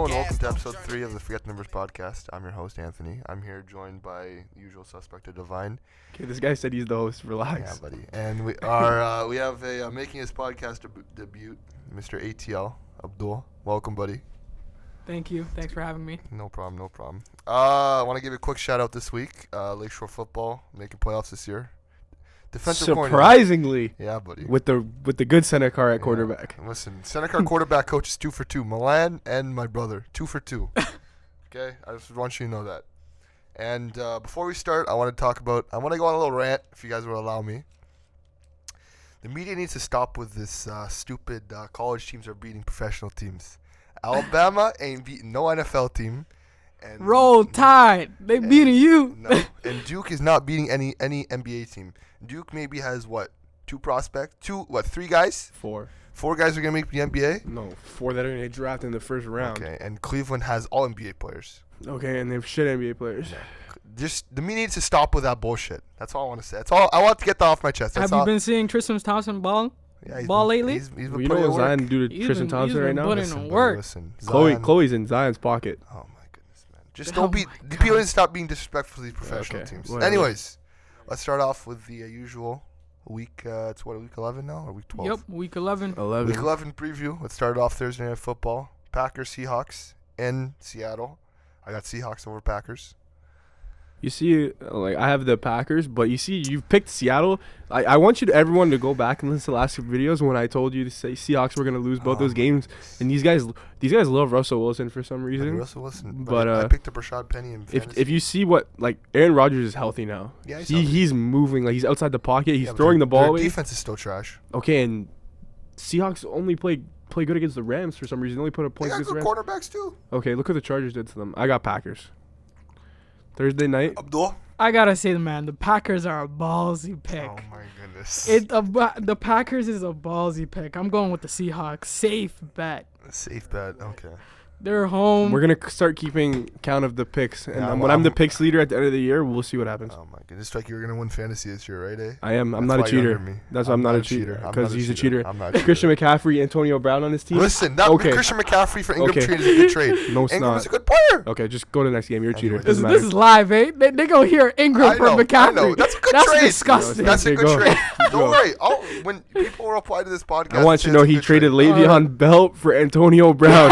and welcome to episode 3 of the Forget the Numbers podcast. I'm your host, Anthony. I'm here joined by the usual suspect, Divine. Okay, this guy said he's the host. Relax. Yeah, buddy. And we have a making his podcast debut, Mr. ATL, Abdul. Welcome, buddy. Thank you. Thanks for having me. No problem. I want to give a quick shout out this week. Lakeshore football making playoffs this year. Defensive Surprisingly, yeah, buddy. with the good center car at quarterback. Listen, center car quarterback coach is 2 for 2. Milan and my brother, 2 for 2. Okay, I just want you to know that. And before we start, I want to go on a little rant, if you guys will allow me. The media needs to stop with this stupid college teams are beating professional teams. Alabama ain't beating no NFL team. And Roll Tide. They beating you. No, and Duke is not beating any NBA team. Duke maybe has, 3 guys? 4. 4 guys are going to make the NBA? No, 4 that are going to get drafted in the first round. Okay, and Cleveland has all NBA players. Okay, and they have shit NBA players. Yeah. Just the media needs to stop with that bullshit. That's all I want to say. That's all I want to get that off my chest. Have you been seeing Tristan Thompson ball lately? He's been You know putting what Zion do to Tristan Thompson right now? Putting work. Listen, Chloe's in Zion's pocket. Oh my goodness, man! Just don't be. The people need to stop being disrespectful to these professional teams. Whatever. Anyways, let's start off with the usual week. It's week 11 now or week 12? Yep, week 11. Week 11 preview. Let's start off Thursday Night Football. Packers, Seahawks in Seattle. I got Seahawks over Packers. You see, I have the Packers, but you see, you've picked Seattle. I want everyone to go back and listen to the last few videos when I told you to say Seahawks were going to lose both those games. And these guys love Russell Wilson for some reason. Russell Wilson. But I picked up Rashad Penny in fantasy. If you see Aaron Rodgers is healthy now. Yeah, he's moving. He's outside the pocket. He's throwing the ball their away. Defense is still trash. Okay, and Seahawks only play good against the Rams for some reason. They only put a point They got against good the Rams. quarterbacks too. Okay, look what the Chargers did to them. I got Packers. Thursday night. Abdul. I gotta say, man, the Packers are a ballsy pick. Oh my goodness. The Packers is a ballsy pick. I'm going with the Seahawks. Safe bet. Safe bet. Okay. They're home. We're gonna start keeping count of the picks, and Yeah, when I'm the picks leader at the end of the year, we'll see what happens. Oh my goodness! It's like you're gonna win fantasy this year, right? I am. I'm That's not a why you're cheater. under me. That's why I'm not a cheater because he's a cheater. I'm not a cheater. Christian McCaffrey, Antonio Brown on his team. Listen, Christian McCaffrey for Ingram Okay. trade is a good trade. No, it's Ingram's not. a good player. Okay, just go to the next game. You're a cheater. Anyway, Doesn't This matter. is live, eh? They gonna hear Ingram from McCaffrey. I know. That's a good That's trade. disgusting. That's a Okay, good go. trade. Don't Go. worry. When people reply to this podcast, I want you to know it's a he good traded trade. Le'Veon Bell for Antonio Brown.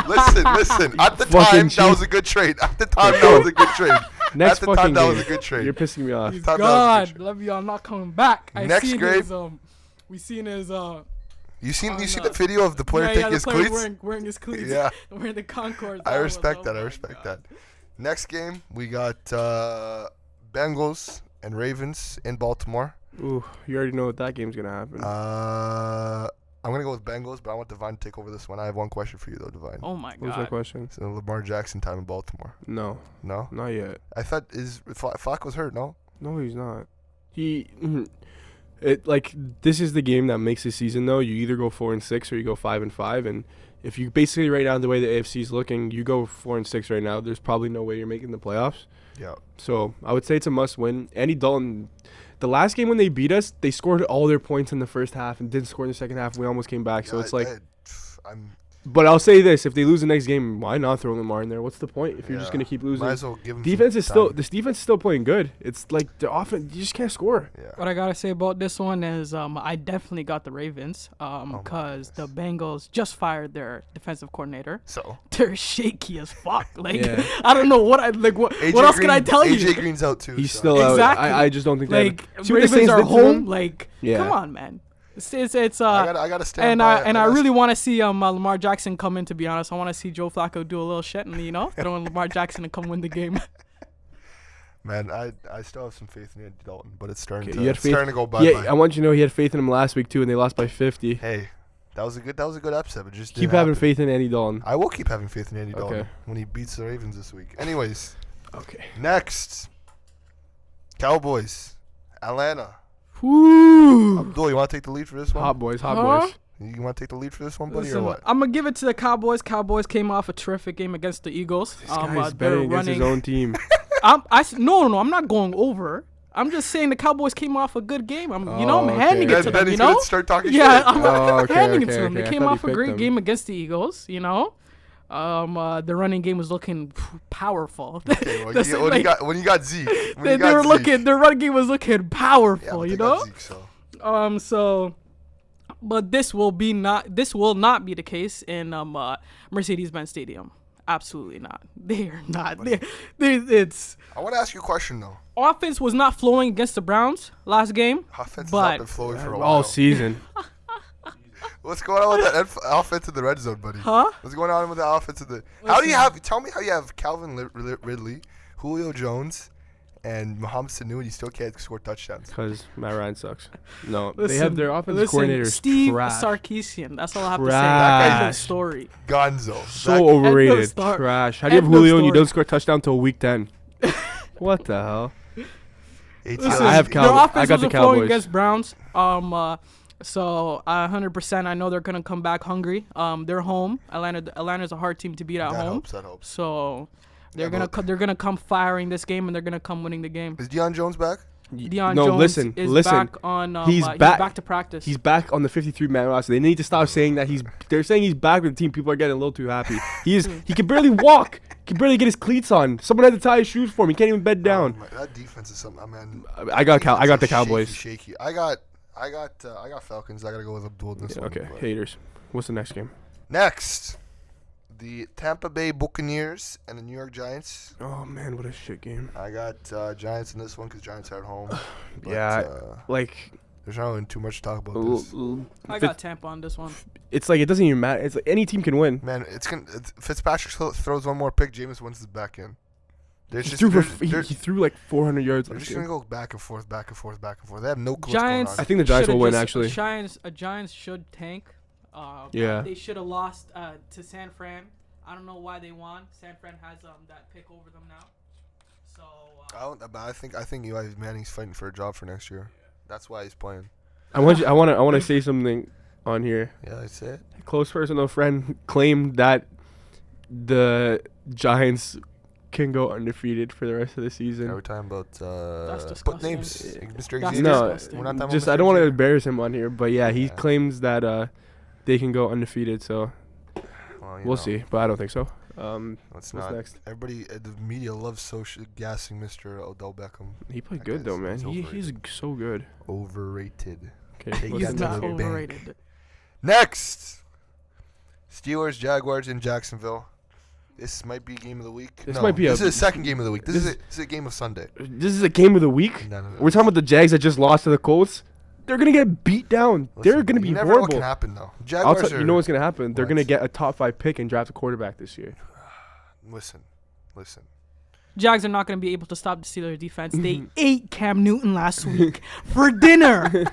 Listen. At the Fucking time, that was a good trade. At the time, that was a good trade. Next At the fucking time, that game. was a good trade. You're pissing me off. He's Thought that was a God. good Love you. I'm not coming back. Next grade. We seen his You see on, the video of the player taking his cleats? wearing his cleats. Yeah. Wearing the Concords. I respect that. Next game, we got Bengals and Ravens in Baltimore. Ooh, you already know what that game's gonna happen. I'm going to go with Bengals, but I want Divine to take over this one. I have one question for you, though, Divine. Oh my What was my God. question? So Lamar Jackson time in Baltimore. No, No? not yet. I thought Flacco's hurt, no? No, he's not. This is the game that makes the season though. You either go 4-6 or you go 5-5, and if you basically right now the way the AFC is looking, you go 4-6 right now. There's probably no way you're making the playoffs. Yeah. So I would say it's a must-win. Andy Dalton, the last game when they beat us, they scored all their points in the first half and didn't score in the second half. We almost came back. So it's But I'll say this: if they lose the next game, why not throw Lamar in there? What's the point if you're just gonna keep losing? Might as well give him This some defense is still playing good. It's like the offense, you just can't score. Yeah. What I gotta say about this one is I definitely got the Ravens because the Bengals just fired their defensive coordinator. So They're shaky as fuck. Yeah. I don't know what else can I tell you? AJ Green's out too. He's so. still out. Exactly. I just don't think see what the Ravens Saints are did to home. them? Come on, man. It's I gotta stand and by. I really want to see Lamar Jackson come in. To be honest, I want to see Joe Flacco do a little shit and throw in Lamar Jackson to come win the game. Man, I still have some faith in Andy Dalton, but it's starting Okay, to go bye. Yeah, I want you to know he had faith in him last week too, and they lost by 50. Hey, that was a good episode. It just Keep didn't having happen. faith in Andy Dalton. I will keep having faith in Andy Dalton Okay. when he beats the Ravens this week. Anyways, Okay. next, Cowboys, Atlanta. Woo! Abdul, you want to take the lead for this one? Hot boys. Huh? You want to take the lead for this one, buddy, or Listen, what? I'm gonna give it to the Cowboys. Cowboys came off a terrific game against the Eagles. This guy's betting against his own team. No, I'm not going over. I'm just saying the Cowboys came off a good game. I'm handing it to them. Then he's gonna start talking Yeah, shit. I'm handing it to them. okay. They I came thought off he a great picked game against the Eagles. The running game was looking powerful. Okay, when you got Zeke, their running game was looking powerful. Yeah, you know. Zeke, so. But this will not be the case in Mercedes-Benz Stadium. Absolutely not. They are not. It's. I want to ask you a question though. Offense was not flowing against the Browns last game. Offense has not been flowing for a while. All season. What's going on with that offense in the red zone, buddy? Huh? What's going on with the offense in the? Tell me how you have Calvin Ridley, Julio Jones, and Mohamed Sanu, and you still can't score touchdowns? Because Matt Ryan sucks. No, they have their offensive coordinator. Steve trash. Sarkisian. That's all I have to say. Trash. End of story. Gonzo. So overrated. Trash. How do you have Julio and you don't score a touchdown till week 10? What the hell? Listen, I have their offense I got the wasn't flowing Cowboys against Browns. So 100%, I know they're gonna come back hungry. They're home. Atlanta's a hard team to beat at home. That helps. So they're gonna come firing this game, and they're gonna come winning the game. Is Deion Jones back? Deion Jones is back on. He's back to practice. He's back on the 53-man roster. They need to stop saying that they're saying he's back with the team. People are getting a little too happy. He can barely walk. He can barely get his cleats on. Someone had to tie his shoes for him. He can't even bed down. That defense is something. I got the Cowboys. Shaky. I got Falcons. I gotta go with Abdul in this one. Okay, haters. What's the next game? Next, the Tampa Bay Buccaneers and the New York Giants. Oh man, what a shit game. I got Giants in this one because Giants are at home. There's not really too much to talk about this. I got Tampa on this one. It's like it doesn't even matter. It's like any team can win. Man, Fitzpatrick throws one more pick. Jameis wins his back in. He threw like 400 yards. They're just gonna go back and forth. They have no clue Giants. what's going on. I think the Giants will win actually. Giants should tank. Yeah. They should have lost to San Fran. I don't know why they won. San Fran has that pick over them now. So. I think Eli Manning's fighting for a job for next year. That's why he's playing. I want to say something on here. Yeah, that's it. A close personal friend claimed that the Giants can go undefeated for the rest of the season. Yeah, we're talking about That's put disgusting. names. Mr. That's Xavier. No, disgusting. We're not talking just about I Mr. don't want to Xavier. embarrass him on here, but yeah, he Yeah. claims that they can go undefeated. So we'll see, but I don't think so. What's next? Everybody, the media loves gassing Mr. Odell Beckham. He played good though, man. He's so good. Overrated. Okay, He's not overrated. Next, Steelers, Jaguars in Jacksonville. This might be game of the week. This is the second game of the week. This is a game of Sunday. This is a game of the week. No. We're talking about the Jags that just lost to the Colts. They're gonna get beat down. They're gonna be you never know what horrible. can happen though. Jaguars you know what's gonna happen. They're What? gonna get a top 5 pick and draft a quarterback this year. Listen. Jags are not going to be able to stop the Steelers defense. They ate Cam Newton last week for dinner.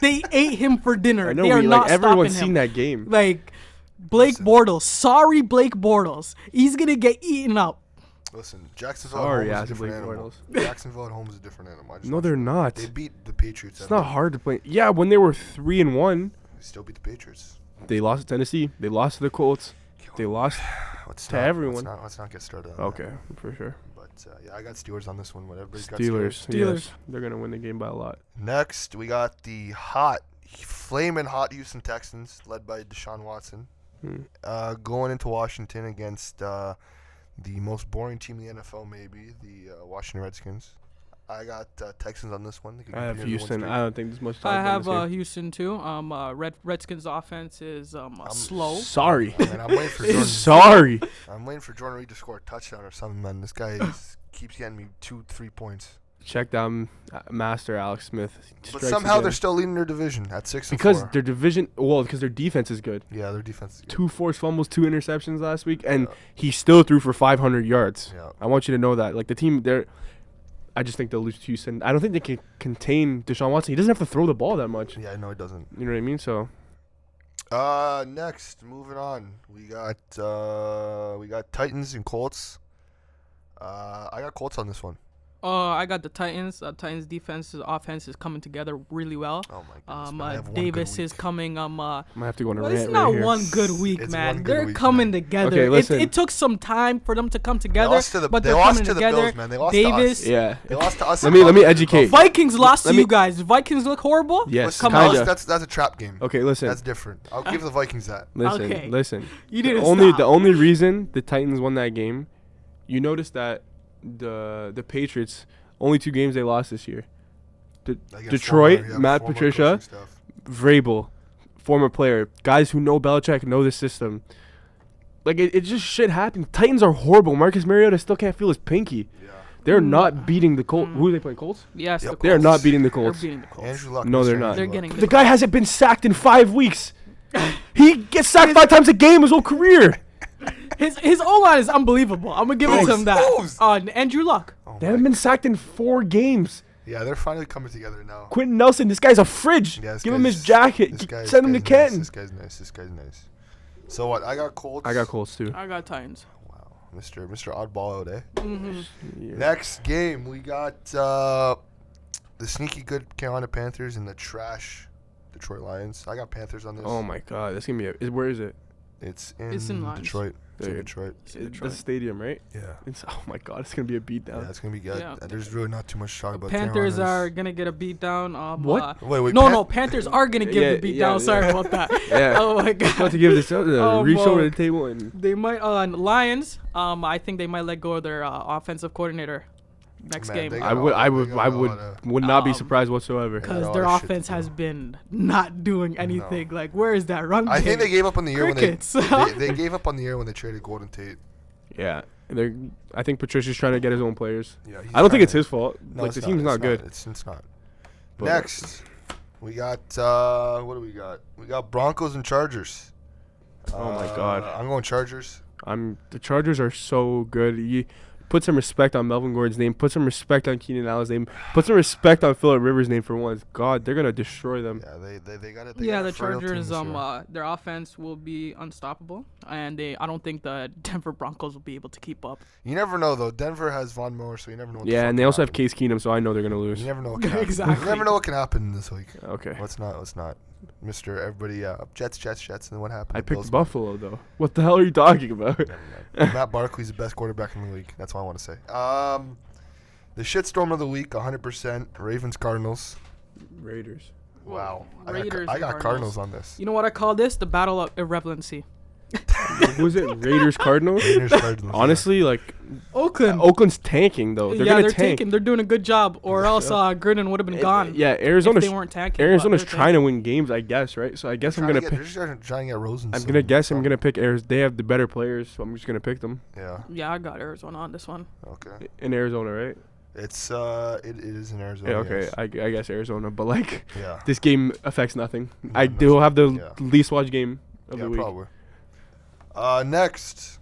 They ate him for dinner. I know. They are not everyone's stopping seen him. that game. Like Blake Bortles. Sorry, Blake Bortles. He's going to get eaten up. Listen, Jacksonville Sorry, at home is a different Blake animal. Bortles. Jacksonville at home is a different animal. No, they're not. They beat the Patriots. It's not hard to play. Yeah, when they were 3-1, They still beat the Patriots. they lost to Tennessee. They lost to the Colts. They lost to everyone. Let's not get started on Okay, for sure. But I got Steelers on this one. Everybody's got Steelers. Steelers. Yes, they're gonna win the game by a lot. Next, we got the flaming hot Houston Texans, led by Deshaun Watson, going into Washington against the most boring team in the NFL, maybe the Washington Redskins. I got Texans on this one. I have Houston. I don't think there's much time. I have Houston too. Redskins offense is slow. Sorry. I'm waiting for Jordan. Sorry. I'm waiting for Jordan Reed to score a touchdown or something, man. This guy keeps getting me 2-3 points. Check down Master Alex Smith. But somehow they're still leading their division at 6-4. Because their division, because their defense is good. Yeah, their defense is good. 2 forced fumbles, 2 interceptions last week, and he still threw for 500 yards. Yeah. I want you to know that. Like the team, I just think they'll lose to Houston. I don't think they can contain Deshaun Watson. He doesn't have to throw the ball that much. Yeah, no, it doesn't. You know what I mean? So. Next, moving on, we got Titans and Colts. I got Colts on this one. I got the Titans. Titans offense is coming together really well. Oh my goodness. Davis is coming. I might have to go on a rant It's not right here. one good week, It's man. one good They're week, coming man. together. Okay, listen. It took some time for them to come together, but they they're lost coming to the together. Bills, man. They lost Davis. to us. Yeah. They lost to us. Let me educate. Vikings lost to Let me- you guys. The Vikings look horrible. Yes, Come kinda. on. That's a trap game. Okay, listen. That's different. I'll give the Vikings that. Okay. Listen. You didn't The stop. only reason the Titans won that game, you notice that the Patriots only 2 games they lost this year. Against Detroit, former- Matt former Patricia, coaching staff. Vrabel, former player, guys who know Belichick, know the system. Like it just shit happens. Titans are horrible. Marcus Mariota still can't feel his pinky. Yeah. They're not beating the Colts. Who are they playing? Colts? Yes, Yep. the They're Colts. not beating the They're Colts. beating the Colts. Andrew Luck. No, Mr. they're not. Andrew They're Luck. getting The guy hasn't been sacked in 5 weeks. He gets sacked 5 times a game his whole career. His O-line is unbelievable. I'm gonna give it to him that. Who's? Andrew Luck. Oh They my haven't been sacked in 4 games. Yeah, they're finally coming together now. Quentin Nelson, this guy's a fridge. Yeah, this Give him guy's- his jacket. this guy's- Send him to this guy's Canton. nice. This guy's nice. So what? I got Colts. I got Colts too. I got Titans. Wow, Mr. Oddball out, eh? Mm-hmm. Yeah. Next game, we got the sneaky good Carolina Panthers and the trash Detroit Lions. I got Panthers on this. Oh my God, that's gonna be. Where is it? It's It's in Lions. Detroit. It's in There. Detroit. That's the stadium, right? Yeah. Oh my God, it's gonna be a Yeah, beatdown. it's gonna be good. Yeah. There's really not too much to talk about. Panthers Carolina's. are gonna get a beat down. What? Wait. No, Panthers are gonna give Yeah, the beat yeah, down. Sorry yeah. about that. Yeah. Oh my About God. to give this reach boy. over the table and They might Lions. I think they might let go of their offensive coordinator next Man, game they I got would a- I they would got I a would lot of- would not be Um, surprised whatsoever. got because a their lot of shit to offense has do. been not doing anything. Like, where is that run? I think they game? gave up on the year Crickets. when they gave up on the year when they traded Golden Tate. Yeah, I think Patricia's trying to get his own players. Yeah, he's I don't think trying it's to- his fault. No, Like it's the team's not good. It's not. But- Next, we got what do we got? We got Broncos and Chargers. Oh my God. I'm going Chargers. The Chargers are so good. You put some respect on Melvin Gordon's name. Put some respect on Keenan Allen's name. Put some respect on Phillip Rivers' name for once. God, they're gonna destroy them. Yeah, they got it. Yeah, the Chargers. Their offense will be unstoppable, and I don't think the Denver Broncos will be able to keep up. You never know though. Denver has Von Miller, so you never know. What the Yeah, fuck and they can also have happen. Case Keenum, so I know they're gonna lose. You never know what can happen. Exactly. You never know what can happen this week. Okay. Let's not. Mr. Everybody, Jets, and then what happened? I The picked Bills- Buffalo though. What the hell are you talking about? Never mind. Matt Barkley's the best quarterback in the league. That's what I want to say. The shitstorm of the week, 100%. Ravens, Cardinals. Raiders. Wow. Raiders I and got Cardinals on this. You know what I call this? The battle of irrelevancy. Who was it? Raiders, Cardinals. Raiders, Cardinals. Honestly, like Oakland. Oakland's tanking though. They're yeah, gonna they're tank. taking. They're doing a good job, or else Gruden would have been gone. Yeah, if Arizona's they weren't tanking. but Arizona's they're trying to win games, I guess, right? So I guess I'm gonna pick. They're just trying to get Rosen. I'm gonna guess I'm gonna pick Arizona. They have the better players, so I'm just gonna pick them Yeah. Yeah, I got Arizona on this one. Okay. in Arizona, right? It's it is in Arizona. Yeah, okay, yes. I guess Arizona, but like Yeah. this game affects nothing. No, I do have the yeah. least watched game of Yeah, the week. probably. Next,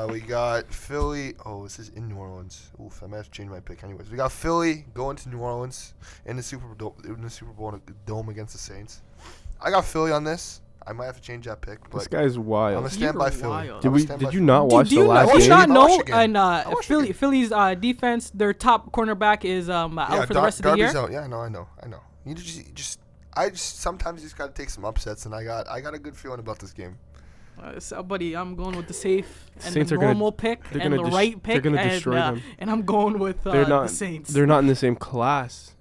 we got Philly. Oh, this is in New Orleans. Oof, I might have to change my pick. Anyways, we got Philly going to New Orleans in the Super Bowl dome against the Saints. I got Philly on this. I might have to change that pick, This but guy's I'm wild. gonna stand by You're Philly. wild. I'm Did gonna stand by you Philly. not watch Do the you last not, game? not Watch know? again. And I watched Philly, again. Philly's defense, their top cornerback is out for the rest of the year. Darby's out. Yeah, I know. You just sometimes you just gotta take some upsets, and I got a good feeling about this game. So, buddy, I'm going with the safe and Saints the are gonna- normal pick they're and gonna the dis- right they're pick, gonna destroy them. and I'm going with They're not. the Saints. They're not in the same class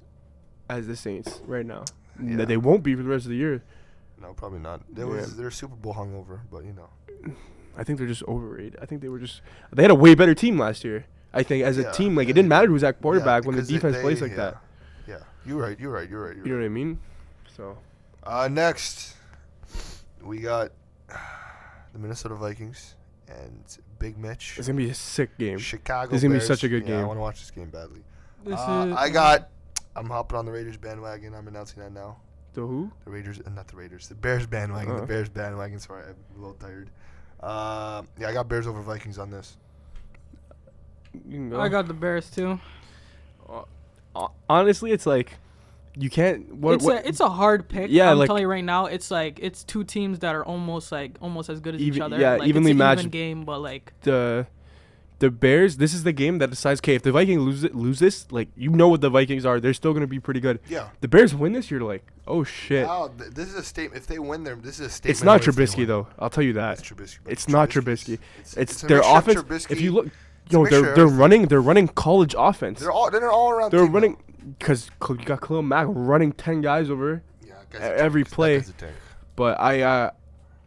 as the Saints right now. Yeah. They won't be for the rest of the year. No, probably not. Yeah. They're Super Bowl hungover, but you know. I think they're just overrated. I think they had a way better team last year. I think as a Yeah. team, like it didn't matter who's at quarterback Yeah, when the because defense plays like yeah. that. Yeah, you're right. You know what I mean? So Next, we got the Minnesota Vikings and Big Mitch. it's gonna be a sick game. Chicago. This is gonna be Bears. such a good Yeah, I game. want to watch this game badly. This is- I'm hopping on the Raiders bandwagon. I'm announcing that now. The who? The Raiders, not the Raiders. The Bears bandwagon. Oh. The Bears bandwagon. Sorry, I'm a little tired. Yeah, I got Bears over Vikings on this. You can go. I got the Bears too. Honestly, it's like you can't. It's a hard pick. Yeah, I'm like- telling you right now, it's two teams that are almost as good as each Even- other. yeah, like, evenly it's an matched. even game, but like the the Bears, this is the game that decides, okay, if the Vikings lose this, like, you know what the Vikings are. They're still going to be pretty good. Yeah. The Bears win this, you're like, oh, shit. Wow, this is a statement. If they win, this is a statement. It's not Trubisky, though. I'll tell you that. It's Trubisky. It's not Trubisky. It's their offense. If you look, they're running college offense. They're all around. They're running because you got Khalil Mack running 10 guys over every play. But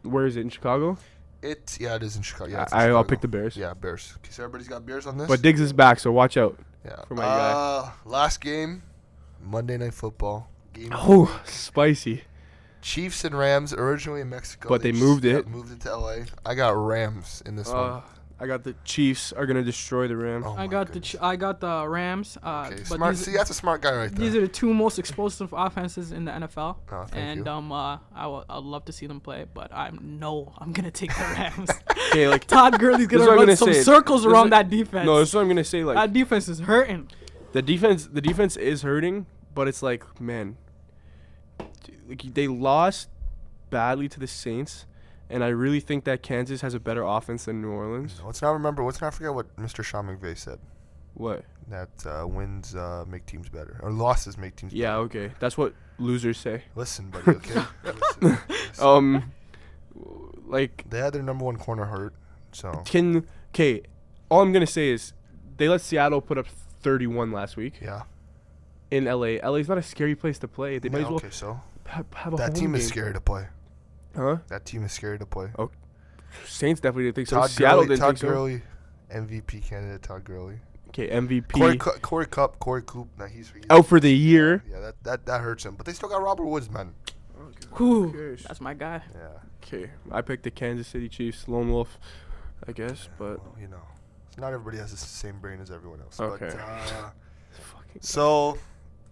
where is it, in Chicago? It is in Chicago. Yeah, I'll pick the Bears. Yeah, Bears. Okay, so everybody's got Bears on this. But Diggs is back, so watch out. Yeah. For my guy. Last game, Monday Night Football. Oh, spicy. Chiefs and Rams, originally in Mexico. But they moved it. Moved it to LA. I got Rams in this one. I got the Chiefs are gonna destroy the Rams. Oh I got the Rams. Okay, smart. See, that's a smart guy right there. These are the two most explosive offenses in the NFL. Oh, and I'd love to see them play, but I'm gonna take the Rams. Okay, like Todd Gurley's gonna run some circles around that defense. No, that's what I'm gonna say. Like that defense is hurting. The defense is hurting, but it's like, man, like they lost badly to the Saints. And I really think that Kansas has a better offense than New Orleans. Let's not forget what Mr. Sean McVay said. What? That wins make teams better. Or losses make teams better. Yeah, okay. That's what losers say. Listen, buddy, okay? Listen. Like... They had their number one corner hurt, so... Okay, all I'm going to say is they let Seattle put up 31 last week. Yeah. In LA. LA's not a scary place to play. They might as well okay, so have a that home team game. is scary to play. Huh? That team is scary to play. Oh, Saints definitely didn't think so. Todd Seattle Gurley, didn't think so. Todd Gurley, MVP candidate Todd Gurley. Okay, MVP. Corey Coop. Nah, he's out for the year. Yeah, that hurts him. But they still got Robert Woods, man. Whew, that's my guy. Yeah. Okay, I picked the Kansas City Chiefs, lone wolf, I guess. But well, not everybody has the same brain as everyone else. Okay. But, so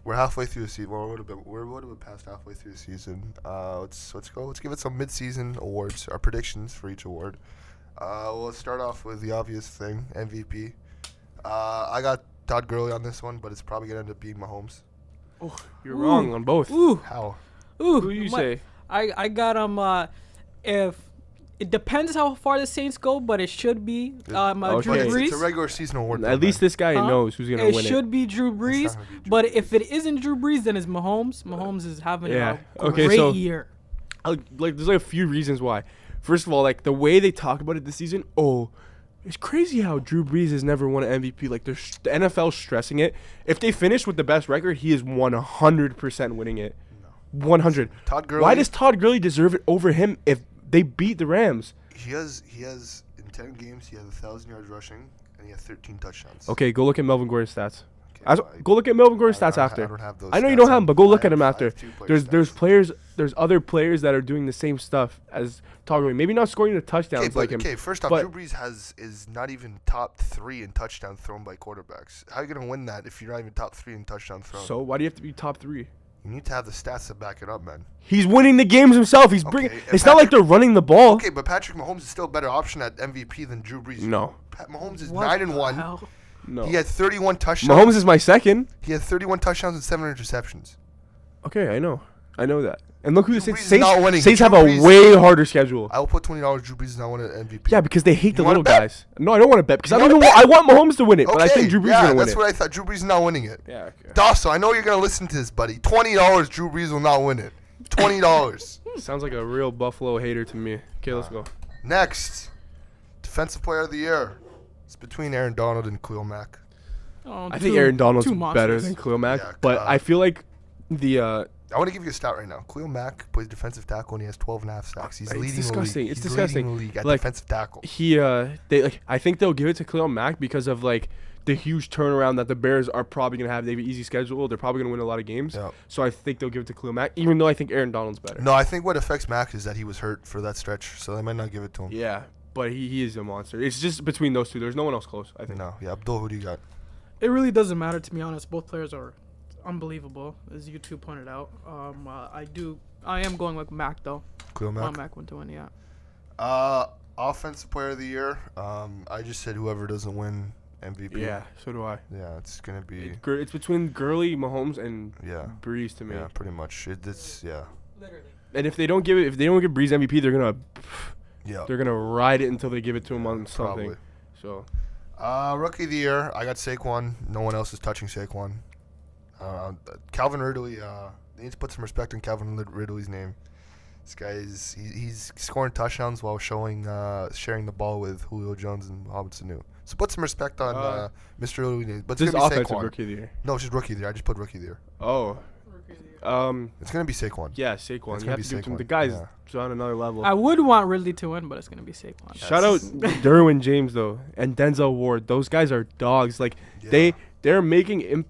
we're halfway through the season. Well, we're would have been past halfway through the season. Let's go. Let's give it some mid-season awards. Our predictions for each award. Let's start off with the obvious thing, MVP. I got Todd Gurley on this one, but it's probably gonna end up being Mahomes. Oh, you're wrong on both. Ooh. How? Ooh. Who do you say? I got him. If it depends how far the Saints go, but it should be Drew Brees. It's a regular season award. At least this guy knows who's gonna win it. It should be Drew Brees, but if it isn't Drew Brees, then it's Mahomes. Mahomes is having a great year. There's like a few reasons why. First of all, like the way they talk about it this season, it's crazy how Drew Brees has never won an MVP. Like the NFL stressing it. If they finish with the best record, he is 100% winning it. No. 100. Todd Gurley. Why does Todd Gurley deserve it over him if they beat the Rams? He has in 10 games he has 1,000 yards rushing and he has 13 touchdowns. Okay, go look at Melvin Gordon's stats. Okay, Go look at Melvin Gordon's stats after. I don't have those. I know stats. you don't have them, but go look at them after. There's There's other players that are doing the same stuff as Todd Gurley. Maybe not scoring the touchdowns like him. Okay, first off, Drew Brees is not even top 3 in touchdowns thrown by quarterbacks. How are you gonna win that if you're not even top 3 in touchdowns thrown? So why do you have to be top 3? You need to have the stats to back it up, man. He's winning the games himself. He's bringing. It's not like they're running the ball. Okay, but Patrick Mahomes is still a better option at MVP than Drew Brees. No. Mahomes is 9-1. No. He had 31 touchdowns. Mahomes is my second. He had 31 touchdowns and 7 interceptions. Okay, I know that. And look who the Saints have Drew a Brees, way harder schedule. I will put $20 Drew Brees is not winning MVP. Yeah, because they hate the little bet? guys. No, I don't want to bet because I want Mahomes to win it, but I think Drew Brees is going to win it. That's what I thought. Drew Brees is not winning it. Yeah, okay. Dasso, I know you're going to listen to this, buddy. $20 Drew Brees will not win it. $20. Sounds like a real Buffalo hater to me. Okay, let's go. Next, Defensive Player of the Year. It's between Aaron Donald and Khalil Mack. I think Aaron Donald's better than Khalil Mack, but I feel like I want to give you a stat right now. Khalil Mack plays defensive tackle and he has 12.5 sacks. He's leading the league. It's disgusting. Leading the league at like, defensive tackle. I think they'll give it to Khalil Mack because of like the huge turnaround that the Bears are probably gonna have. They have an easy schedule. They're probably gonna win a lot of games. Yep. So I think they'll give it to Khalil Mack, even though I think Aaron Donald's better. No, I think what affects Mack is that he was hurt for that stretch, so they might not give it to him. Yeah, but he is a monster. It's just between those two. There's no one else close, I think. No, yeah. Abdul, who do you got? It really doesn't matter, to be honest. Both players are unbelievable, as you two pointed out. I am going with Mac though. Khalil Mack. I want Mac to win, yeah. Offensive Player of the Year. I just said whoever doesn't win MVP. Yeah, so do I. Yeah, it's gonna be. It's between Gurley, Mahomes, and Brees to me. Yeah, pretty much. It's Literally. And if they don't give Brees MVP, they're gonna ride it until they give it to him on something. Probably. So. Rookie of the year, I got Saquon. No one else is touching Saquon. Calvin Ridley, they need to put some respect on Calvin Ridley's name. This guy he's scoring touchdowns while sharing the ball with Julio Jones and Robinson New. So put some respect on Mr. Ridley. But it's going to be Saquon. Rookie of the year. No, it's just Rookie of the year. I just put Rookie of the year. Oh. It's going to be Saquon. Yeah, Saquon. You have to give him. The guy's on another level. I would want Ridley to win, but it's going to be Saquon. Shout out Derwin James, though, and Denzel Ward. Those guys are dogs. Like, they're making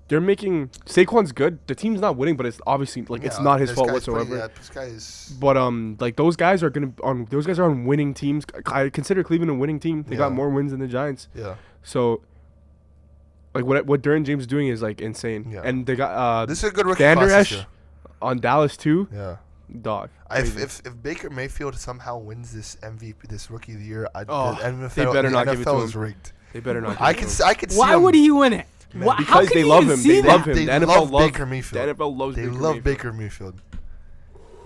they're making Saquon's good. The team's not winning, but it's obviously it's not his fault whatsoever. This guy is. But those guys are on winning teams. I consider Cleveland a winning team. They got more wins than the Giants. Yeah. So what Derwin James is doing is insane. Yeah. And they got this is a good rookie class this year. On Dallas too. Yeah. Dog. If Baker Mayfield somehow wins this MVP, this Rookie of the Year, they better not give it to him. is rigged. They better not. I could see. Why would he win it? Man, because they love him. They love him. They The NFL love loves Baker Mayfield. The NFL loves They Baker love Mayfield. Baker Mayfield.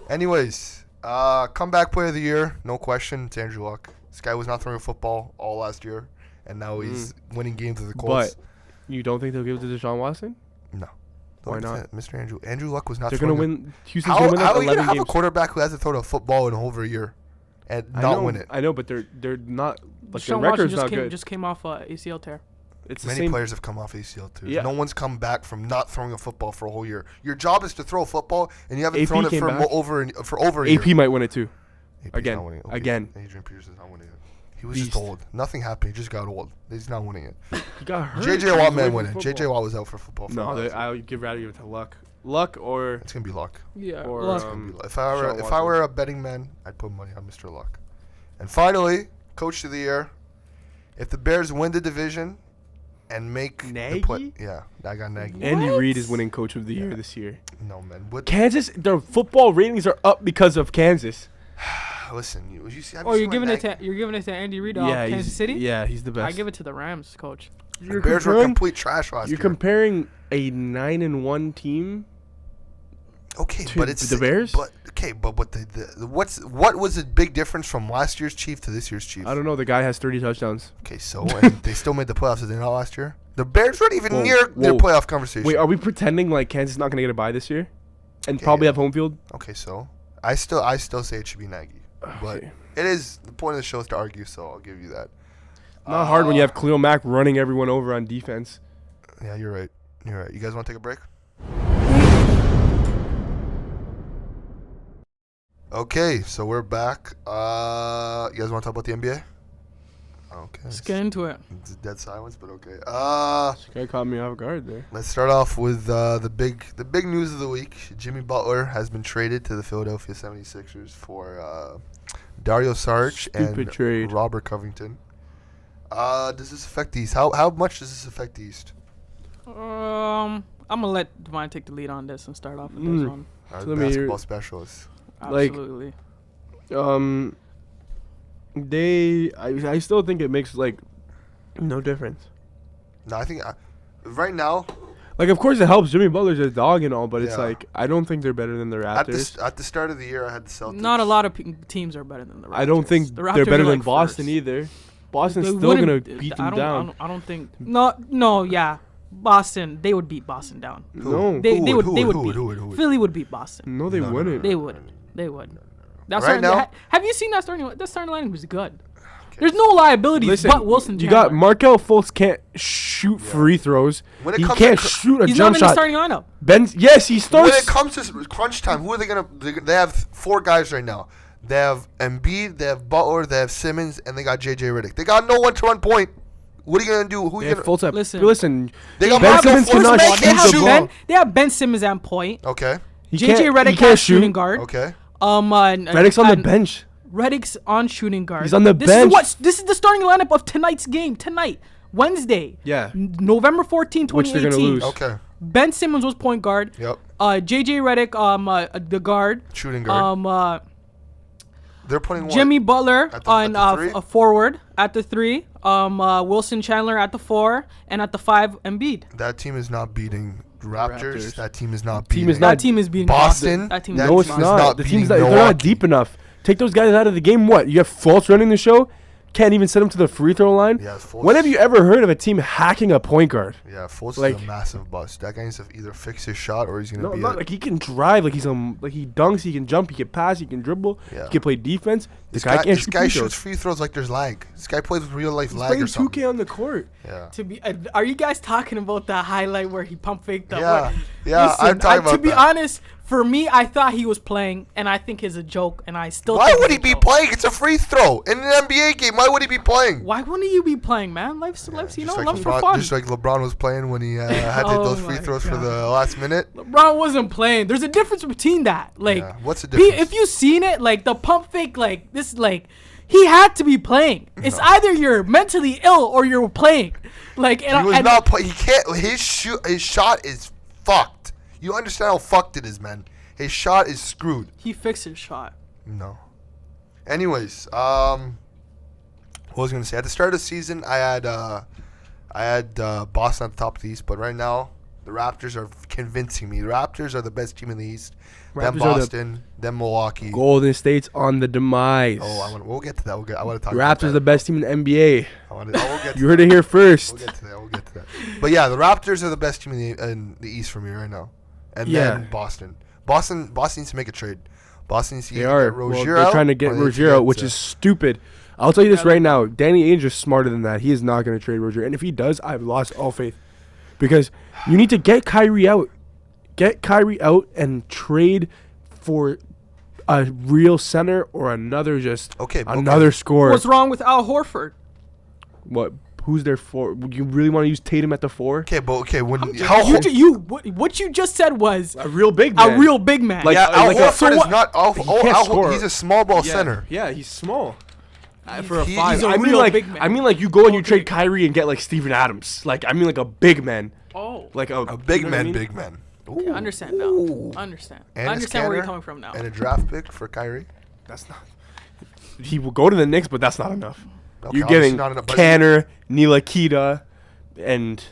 Anyways, comeback player of the year, no question. It's Andrew Luck. This guy was not throwing a football all last year, and now he's winning games with the Colts. But you don't think they'll give it to Deshaun Watson? No. Why not? Mr. Andrew Luck was not. They're going to win. Houston's going to win how are you 11 going to have games. a quarterback who hasn't thrown a football in over a year and not win it? I know, but they're not. Their Deshaun record's Watson not good. just came off a ACL tear. It's Many players have come off ACL too. Yeah. No one's come back from not throwing a football for a whole year. Your job is to throw a football, and you haven't AP thrown it came for back. over a year. AP might win it too. AP's Again. not winning it. Again. Adrian Peterson's not winning it. He was just old. Nothing happened. He just got old. He's not winning it. He got hurt. JJ Watt man winning. JJ Watt was out for football. No, I'll rather give it to Luck. Luck or it's gonna be Luck. Yeah. Or Luck. If I were a betting man, I'd put money on Mr. Luck. And finally, Coach of the Year. If the Bears win the division and make the play, I got Nagy. Andy Reid is winning Coach of the Year this year. No man. Kansas, their football ratings are up because of Kansas. Listen, you see. You're giving it to Andy Reid of Kansas City? Yeah, he's the best. I give it to the Rams, Coach. The Bears were complete trash last year. You're comparing a 9-1 team. Okay, but it's the Bears. But what was the big difference from last year's Chief to this year's Chief? I don't know. The guy has 30 touchdowns. Okay, so and they still made the playoffs. Did they not last year? The Bears weren't even near their playoff conversation. Wait, are we pretending like Kansas is not going to get a bye this year, and probably have home field? Okay, so I still say it should be Nagy, but it is the point of the show is to argue. So I'll give you that. Not hard when you have Khalil Mack running everyone over on defense. Yeah, you're right. You're right. You guys want to take a break? Okay, so we're back. You guys want to talk about the NBA? Okay. Let's get into it. It's dead silence, but okay. This guy caught me off guard there. Let's start off with the big news of the week. Jimmy Butler has been traded to the Philadelphia 76ers for Dario Saric and Robert Covington. Does this affect the East? How much does this affect the East? I'm gonna let Divine take the lead on this and start off with this one. Our basketball specialist. Absolutely. I still think it makes no difference. No, I think right now. Of course it helps. Jimmy Butler's a dog and all, but it's I don't think they're better than the Raptors. At the start of the year, I had the Celtics. Not a lot of teams are better than the Raptors. I don't think they're better than Boston either. Boston's still gonna beat them down. I don't think. No, yeah. Boston, they would beat Boston down. No, they would beat. Philly would beat Boston. No, they wouldn't. They wouldn't. They would. That's right now. Have you seen that starting? That starting lineup was good. Okay. There's no liabilities but Wilson. You got Markelle Fultz can't shoot free throws. He can't shoot a jump shot. He's not in the starting lineup. Yes, he starts. When it comes to crunch time, who are they gonna? They have 4 guys right now. They have Embiid, they have Butler, they have Simmons, and they got JJ Redick. They got no one to run point. What are you gonna do? Who are you gonna? Listen. They got Ben Simmons cannot shoot the ball. They have Ben Simmons at point. Okay. JJ Redick at shooting guard. Okay. Redick's on the bench. Redick's on shooting guard. He's on the bench. This is the starting lineup of tonight's game. Tonight, Wednesday. Yeah. November 14, 2018. Which they're gonna lose. Okay. Ben Simmons was point guard. Yep. JJ Redick, the guard. Shooting guard. They're putting what? Jimmy Butler on a forward at the 3. Wilson Chandler at the 4, and at the 5, Embiid. That team is not beating Raptors. That team is not beating. beating. That team is beating Boston. That team no, it's not. The team's they're not deep enough. Take those guys out of the game. What? You have Fultz running the show. can't even send him to the free throw line. Yeah, Fultz, when have you ever heard of a team hacking a point guard? Yeah, Fultz Like, is a massive bust. That guy needs to either fix his shot or he's gonna be. Not like he can drive, like he dunks, he can jump, he can pass, he can dribble, Yeah. he can play defense. This guy can't this shoot guy free shoots throws. free throws like there's lag. This guy plays with real life He's lag playing or something. 2K on the court. Yeah. Are you guys talking about that highlight where he pump faked up? Yeah. Yeah, Listen, I'm talking about to be that. honest, for me, I thought he was playing, and I think it's a joke, and I still. Why think would it's he a be joke. playing? It's a free throw in an NBA game. Why would he be playing? Why wouldn't you be playing, man? Life's you know, Just life's for LeBron, fun. just like LeBron was playing when he had Oh those free my throws for God. the last minute. LeBron wasn't playing. There's a difference between that. Like, Yeah. What's the difference? if you seen it, like the pump fake, like this, like he had to be playing. It's either you're mentally ill or you're playing. Like, He was not play. He can't. His shot is fucked. You understand how fucked it is, man. His shot is screwed. He fixed his shot. No. Anyways, what was I gonna say? At the start of the season, I had Boston at the top of the East, but right now the Raptors are convincing me. The Raptors are the best team in the East. Then Raptors are the Boston, then Milwaukee. Golden State's on the demise. Oh, we'll get to that. I want to talk. about Raptors that. the best team in the NBA. We'll get to You heard it here first. We'll get to that. We'll get to that. But yeah, the Raptors are the best team in the East for me right now, and then Boston. Boston needs to make a trade. Boston needs to They either are. get Rozier Well, they're out, trying to get or they need Rozier out, which is stupid. I'll tell you this right now. Danny Ainge is smarter than that. He is not going to trade Rozier. And if he does, I've lost all faith. Because you need to get Kyrie out. Get Kyrie out and trade for a real center or another scorer. What's wrong with Al Horford? What? Who's there for? You really want to use Tatum at the 4? What you just said was A real big man. a real big man. Like- Yeah, Al like Horford a- is not. He can't score. He's a small ball center. Yeah, he's small. For a He's 5. a I mean, real like, big man. I mean, like you go and you Okay. trade Kyrie and get like Steven Adams. Like, I mean, like a big man. oh, Like A big man, big man. I understand now. Ooh. I understand. And I a understand where you're scanner coming from now. And a draft pick for Kyrie. That's not. He will go to the Knicks, but that's not enough. Okay, You're obviously getting not enough, but- Canner, Nilakita, and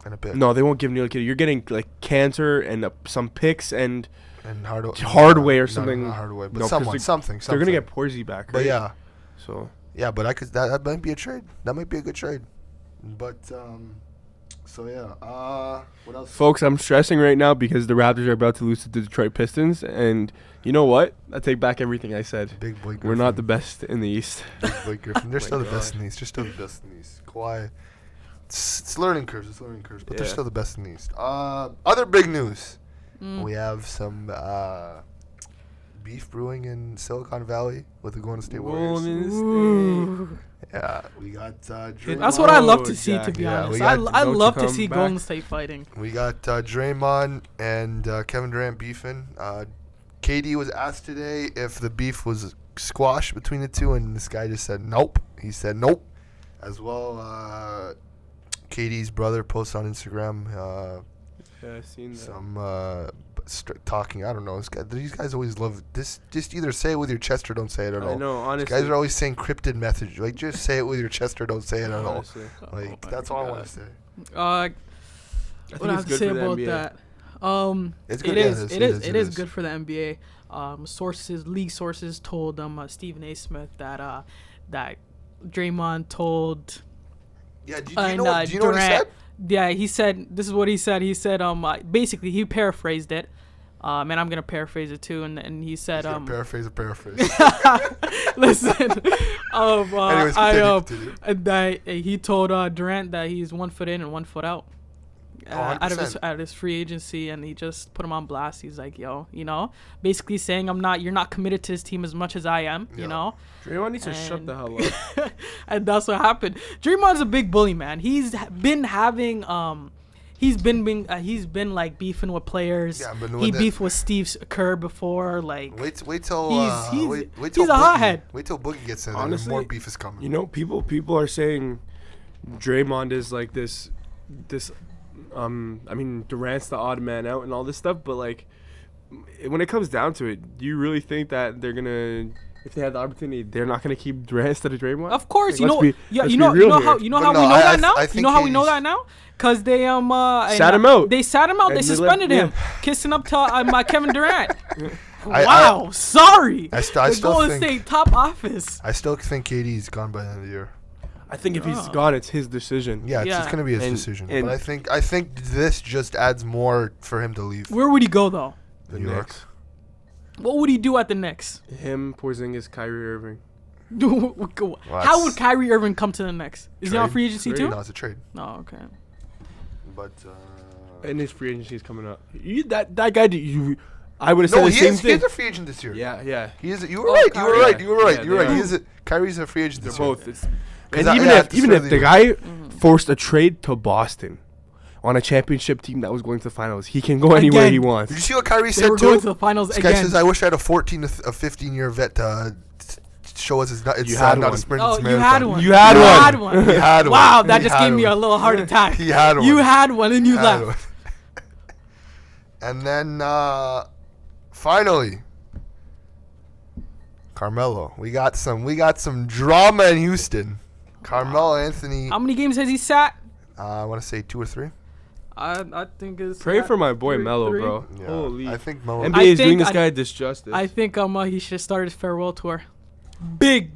And a pick. no, they won't give Nilakita. You're getting like Cantor and some picks and And Hardaway or no, something. not Hardaway, but No, 'cause someone, they're- something. they're gonna get Porzy back. But right? yeah, So but I could. That might be a trade. That might be a good trade. But so yeah. What else? folks, I'm stressing right now because the Raptors are about to lose to the Detroit Pistons, and you know what? I take back everything I said. Big boy Griffin. We're not the best in the East. Big boy Griffin. They're my still the God. best in the East. They're still the best in the East. Kawhi. It's learning curves. It's learning curves. But they're Yeah. still the best in the East. Other big news. Mm. We have some beef brewing in Silicon Valley with the Golden State Warriors. Ooh. Yeah, we got That's what I love to see, to Jack. be Yeah, honest. we I got- love don't to you see come Golden back? State fighting. We got Draymond and Kevin Durant beefing. KD was asked today if the beef was squashed between the two, and this guy just said nope. He said nope. As well, KD's brother posted on Instagram Yeah, I've seen that. some talking. I don't know. These guys always love this. Just either say it with your chest or don't say it at all. I know, These honestly. guys are always saying cryptid message. Like, just say it with your chest or don't say it at all. Honestly. Like, Oh that's my all I God. want to say. I What think I it's have to good say for the about NBA. that? It's It good, yeah, is. It is is. good for the NBA. League sources told Stephen A. Smith that that Draymond told. Yeah, do you know what he said? Yeah, he said. This is what he said. He said, basically, he paraphrased it. And I'm gonna paraphrase it too. And he said, He's gonna paraphrase a paraphrase. listen, Anyways, continue. that he told Durant that he's 1 foot in and 1 foot out. Out of his free agency, and he just put him on blast. He's like, yo, basically saying you're not committed to this team as much as I am, you Yeah. know. Draymond needs to shut the hell up. And that's what happened. Draymond's a big bully, man. He's been having he's been like beefing with players. Yeah, but he beefed with Steve Kerr before. Like, Wait till he's wait till a hothead. Wait till Boogie gets in there. Honestly, More beef is coming. You know, people are saying Draymond is like this. I mean, Durant's the odd man out and all this stuff, but like, when it comes down to it, do you really think that they're gonna, if they had the opportunity, they're not gonna keep Durant instead of Draymond? Of course, Like, you let's know be real how here. we know But that now. I You think know how we know he's- that now? Cause they Sat him out. They sat him out. And They they let- suspended him, yeah. kissing up to Kevin Durant. Wow, sorry. I still Golden think State top office. I still think KD's gone by the end of the year. I think if he's gone, it's his decision. Yeah, it's gonna be his decision. But I think this just adds more for him to leave. Where would he go though? The New York. What would he do at the Knicks? Him, Porzingis, Kyrie Irving. How would Kyrie Irving come to the Knicks? Is he on free agency too? No, it's a trade. Oh, okay. But and his free agency is coming up. That guy. I would have said the same thing. He's a free agent this year. Yeah. You were right. You were right. Kyrie's a free agent this year. They're both. And even if the guy forced a trade to Boston on a championship team that was going to the finals, he can go anywhere he wants. Did you see what Kyrie said too? Going to the finals this again. Guy says, "I wish I had a 15-year vet to show us it's not a sprint. Oh, it's you had one. You had one. He had one. Wow, that just gave me a little heart attack. He had one. You had one and you left. And then finally, Carmelo. We got some drama in Houston. Carmelo Anthony. How many games has he sat? I want to say 2 or 3. I think it's. Pray for my boy Melo, bro. Yeah. Holy. I think Melo. NBA is doing this guy a disjustice. I think he should start his farewell tour. Big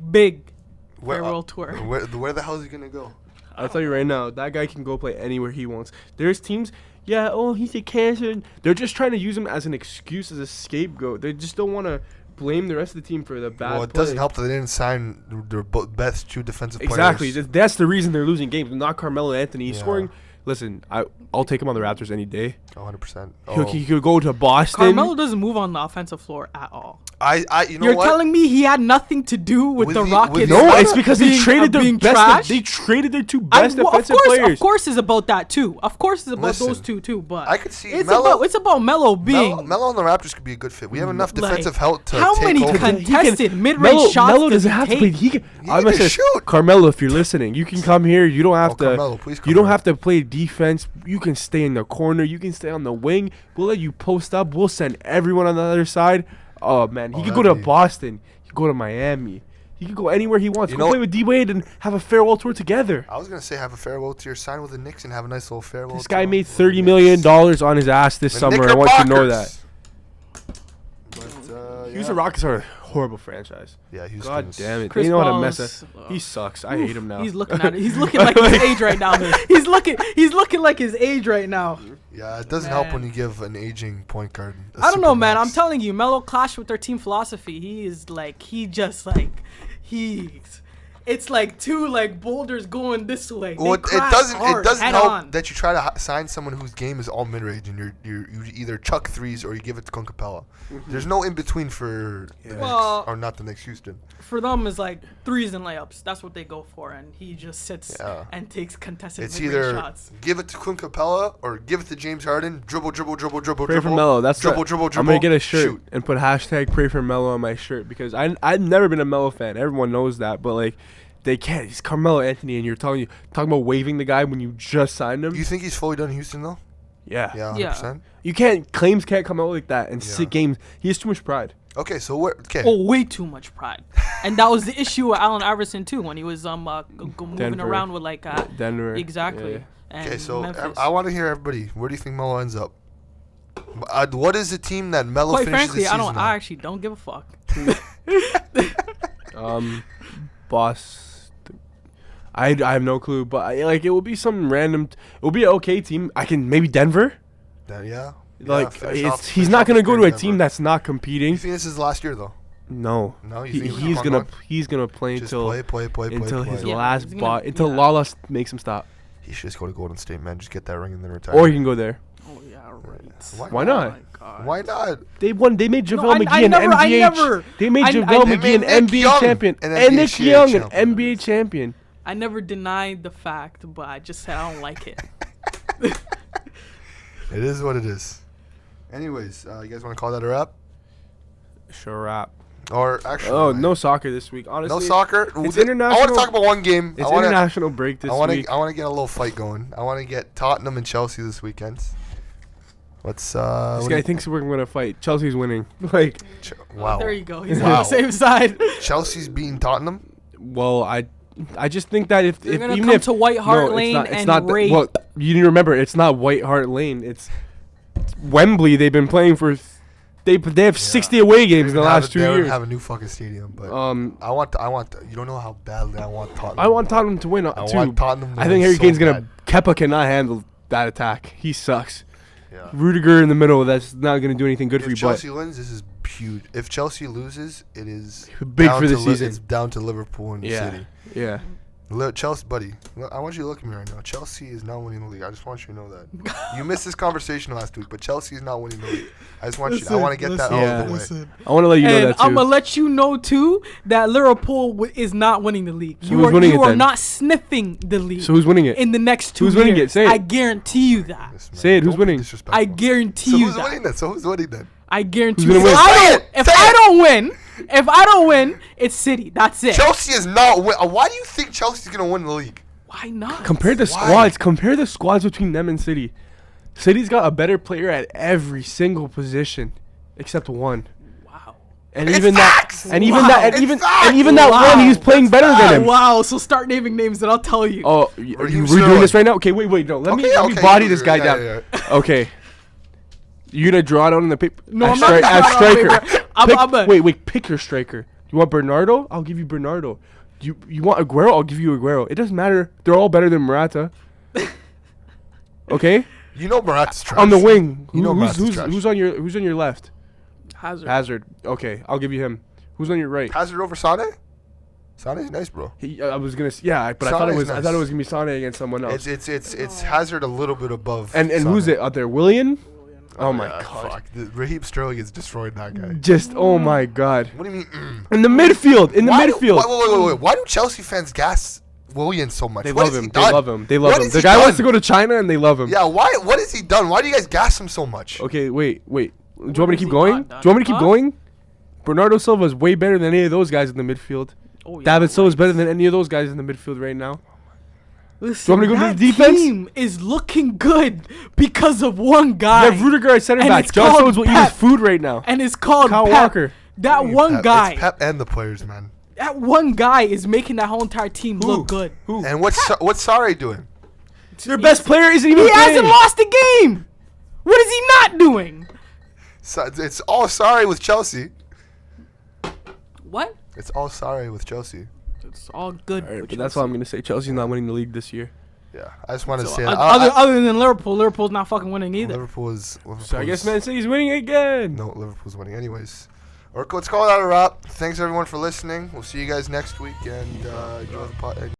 farewell tour. Where the hell is he gonna go? I'll tell you right now, that guy can go play anywhere he wants. There's teams. Yeah, he's a cancer. They're just trying to use him as an excuse, as a scapegoat. They just don't want to blame the rest of the team for the bad Well, it doesn't help that they didn't sign their best 2 defensive players. Exactly. That's the reason they're losing games. Not Carmelo Anthony. He's scoring. Listen, I'll take him on the Raptors any day. 100%. He could go to Boston. Carmelo doesn't move on the offensive floor at all. You're telling me he had nothing to do with the Rockets? No, it's because they traded their best. They traded their 2 best defensive players. Of course, it's about that too. Of course, it's about those two too. But I could see it's about Melo being. Melo and the Raptors could be a good fit. We have enough defensive help to how take many over. contested mid-range shots Melo doesn't have to play. I'm gonna say, shoot. Carmelo, if you're listening, you can come here. You don't have to. Carmelo, please come you don't on. have to play defense. You can stay in the corner. You can stay on the wing. We'll let you post up. We'll send everyone on the other side. Oh man, he could go to Boston. He could go to Miami. He could go anywhere he wants. Go play with D Wade and have a farewell tour together. I was gonna say have a farewell tour, sign with the Knicks, and have a nice little farewell. This guy made $30 million on his ass this summer. I want you to know that. Houston Rockets are a horrible franchise. Yeah, Houston. God damn it! Chris They know how to Paul mess is- up. He sucks. I hate him now. He's looking at it. He's looking like his age right now. He's looking like his age right now. Yeah, it doesn't help when you give an aging point guard. I don't know, man. I'm telling you, Melo clashed with their team philosophy. He's it's like 2 boulders going this way. Well, it doesn't help that you try to sign someone whose game is all mid range and you either chuck threes or you give it to Clint Capella. Mm-hmm. There's no in between for the Knicks, or not the Knicks, Houston. For them, is like threes and layups. That's what they go for, and he just sits and takes contested mid-range shots. Give it to Clint Capella or give it to James Harden. Dribble. Pray for Melo. That's dribble. I'm gonna get a shirt and put hashtag Pray for Melo on my shirt because I've never been a Melo fan. Everyone knows that, but they can't. He's Carmelo Anthony, and you're talking about waiving the guy when you just signed him. You think he's fully done in Houston though? Yeah. Yeah, 100%. You can't come out like that and sit games. He has too much pride. Okay, so what? Okay. Oh, way too much pride, and that was the issue with Allen Iverson too when he was moving around with Denver. Exactly. Yeah. And okay, so Memphis. I want to hear everybody. Where do you think Melo ends up? What is the team that Melo Quite finishes frankly, the season on? I actually don't give a fuck. Boss. I have no clue, but it will be some random. It will be an okay team. Maybe Denver. He's not gonna go to a team that's not competing. You think this is his last year though? No. No, he's gonna play until his last spot until Lala makes him stop. He should just go to Golden State, man. Just get that ring and then retire. Or he can go there. Oh yeah, right. Why not? Why not? They won. They made JaVale McGee an NBA. They made JaVale McGee an NBA champion and Nick Young an NBA champion. I never denied the fact, but I just said I don't like it. It is what it is. Anyways, you guys want to call that a wrap? Sure, wrap. Or actually, no soccer this week. Honestly, no soccer. It's international. I want to talk about one game. It's international break this week. I want to get a little fight going. I want to get Tottenham and Chelsea this weekend. This guy thinks we're going to fight. Chelsea's winning. Wow. There you go. He's on the same side. Chelsea's beating Tottenham. Well, I just think that if they're even come to White Hart Lane and raid. Well, you need to remember it's not White Hart Lane. It's Wembley. They've been playing for They have 60 away games in the last 2 They years. have a new fucking stadium, but I want. You don't know how badly I want Tottenham. I want Tottenham to win too. Want Tottenham to I win think Harry so Kane's bad. Kepa cannot handle that attack. He sucks. Yeah. Rudiger in the middle. That's not gonna do anything good for you. If Chelsea wins, this is huge. If Chelsea loses, it is Big for the season. It's down to Liverpool and City. Yeah. Chelsea, buddy. I want you to look at me right now. Chelsea is not winning the league. I just want you to know that. You missed this conversation last week, but Chelsea is not winning the league. I just want I want to get that out of the way. I want to let you know that too. I'm gonna let you know too that Liverpool is not winning the league. So who's winning it You are then? not sniffing the league. So who's winning it? In the next 2 years? Who's winning it? Say it. I guarantee you that. Listen, man, Say it. Who's don't be winning? disrespectful. I guarantee So you who's that. winning then? So who's winning then? I guarantee Who's you. gonna win? If I don't win, it's City. That's it. Chelsea is not win. Why do you think Chelsea's gonna win the league? Why not? Compare the squads. Compare the squads between them and City. City's got a better player at every single position, except one. Wow. And It's even facts. that, and even Wow. that, and It's even facts. and even that Wow. one, he's playing better than him. Wow. So start naming names, and I'll tell you. Oh, we're doing this right now. Okay, wait, no. Let me body this guy down. Yeah. Okay. You gonna draw it out on the paper? No, I'm not. As striker. Wait. Pick your striker. You want Bernardo? I'll give you Bernardo. You want Aguero? I'll give you Aguero. It doesn't matter. They're all better than Morata. Okay. You know Morata's trash. On the wing. You know Morata's trash. Who's on your left? Hazard. Okay, I'll give you him. Who's on your right? Hazard over Sane? Sane's nice, bro. I was gonna. Yeah, but I thought it was. Sane's I thought it nice. was gonna be Sane against someone else. It's Hazard a little bit above. And Sane. who's it out there? Willian? Oh my Yeah, god. Fuck. Raheem Sterling is destroying that guy. Just oh my god. What do you mean? In the midfield. Wait. Why do Chelsea fans gas Willian so much? They What love has he him. done? They love him. They love What him. has The he guy wants done? to go to China and they love him. Yeah, why? What has he done? Why do you guys gas him so much? Okay, wait. Do you want me to has keep he going? not Do done? you want me to keep Huh? going? Bernardo Silva is way better than any of those guys in the midfield. Oh, yeah, David Silva is right. better than any of those guys in the midfield right now. Listen, Do you want me to go to that the defense? team is looking good because of one You guy. have Rudiger at center And back. it's John called Stones will eat his Pep. food right now. And it's called Kyle Pep. Walker. That It's one Pep. guy. It's Pep and the players, man. That one guy is making that whole entire team Who? look good. Who? And what's Sarri doing? Your best player isn't even He playing. hasn't lost a game. What is he not doing? It's all Sarri with Chelsea. What? It's all Sarri with Chelsea. It's all good. All right, with but that's Chelsea. all I'm going to say. Chelsea's not winning the league this year. Yeah, I just wanted to So, say that. other than Liverpool's not fucking winning either. Liverpool's So I guess Man City's winning again. No, Liverpool's winning anyways. Or let's call that a wrap. Thanks everyone for listening. We'll see you guys next week and enjoy the pod.